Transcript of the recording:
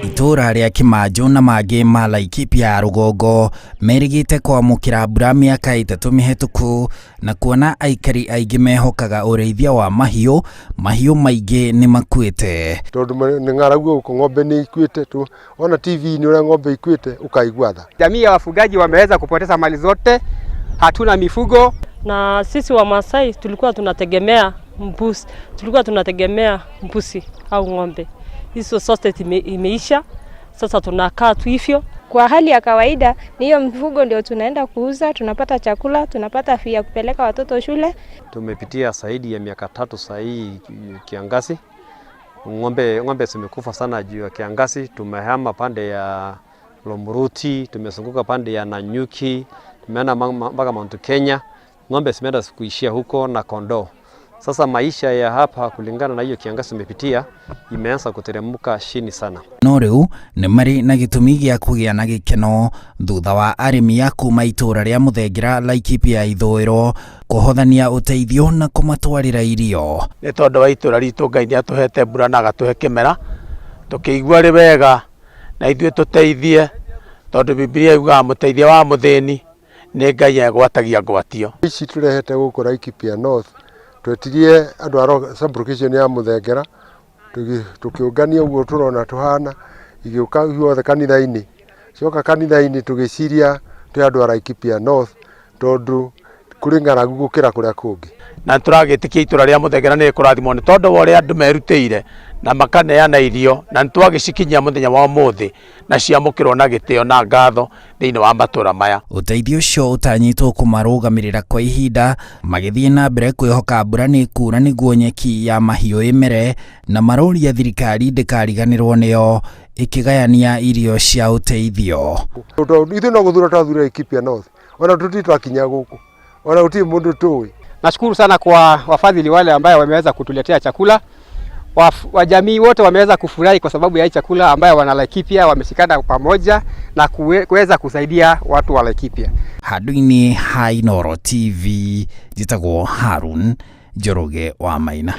Itura ria Kimanjo na mangĩ ma Laikipia ya Rugongo merigite kwamũkĩra mbura mĩaka 3 mĩhetũku na kuona aikari aingĩ mehokaga ũrĩithia wa mahiũ maingĩ nĩ makuĩte. Tondũ nĩ ng'aragu huko, ng'ombe ni ikuĩte tu, ona TV ni ule ng'ombe ikuĩte ukaigua tha. Jamii ya wafugaji wameweza kupoteza mali zote, hatuna mifugo. Na sisi wa Masai tulikuwa tunategemea mbuzi au ng'ombe. Hizo zote imeisha, sasa tunakaa tu hivyo. Kwa hali ya kawaida ni hiyo mifugo ndio tunaenda kuuza, tunapata chakula, tunapata fia kupeleka watoto shule. Tumepitia zaidi ya miaka 3 sasa hii kiangazi. Ng'ombe zimekufa sana juu ya kiangazi. Tumehama pande ya Lomuruti, tumezunguka pande ya Nanyuki, tumeenda mpaka Mount Kenya. Ng'ombe zimeenda kuishia huko na kondoo. Sasa maisha ya hapa kulingana na hiyo kiangazi tumepitia imeanza kuteremka chini sana. No riu nĩ marĩ na gĩtũmi gĩa kũgĩa na gĩkeno thutha wa arĩmi a kuma itũra rĩa Mũthengera Laikipia ya ithũĩro kũhothania ũteithio na kũmatwarĩra irio. Nĩ tondũ wa itũra ritũ Ngai nĩ atũhete mbura na agatũhe kĩmera, tũkĩigua rĩ wega na ithuĩ tũteithie, tondũ Biblia yugaga mũteithia wa mũthĩni nĩ Ngai egwatagia ngwatio. Ici turehete gũkũ Laikipia North twetirie andũ a sub-location ya Mũthengera, tukiungania uguo turona tuhana igĩũka huothe kanitha-inĩ, coka kanitha-inĩ tũgĩciria twĩ andũ a Laikipia North tondũ kũrĩ ng'aragu gũkĩra kũrĩa kũngĩ. Na tũragĩtĩkia itũra rĩa Mũthengera nĩ kũrathimwo nĩ tondũ wa ũrĩa andũ merutĩire na makaneana irio, na nĩtwagĩcikinyia mũthenya wa ũmũthĩ na ciamũkĩrwo na gĩtĩo na ngatho thĩinĩ wa matũra maya. Ũteithio ũcio ũtanyĩtwo kũmarũgamĩrĩra kwa ihinda, magĩthiĩ na mbere kwĩhoka mbura nĩ kuura nĩguo nyeki ya mahiũ ĩmere, na maroria thirikari ndĩkariganĩrwo nĩyo ĩkĩgayania irio cia ũteithio. Ithuĩ no gũthura twathura Laikipia North, ona tũtirĩ twakinya gũkũ, ona gũtirĩ mũndũ tũĩ. Nashukuru sana kwa wafadhili wale ambao wameweza kutuletea chakula. Wajamii wote wameweza kufurahi kwa sababu ya hii chakula ambayo wana Laikipia wameshikana pamoja na kuweza kusaidia watu wa Laikipia. Handũ-inĩ ha Inooro TV, njĩtagwo Harun Njoroge wa Maina.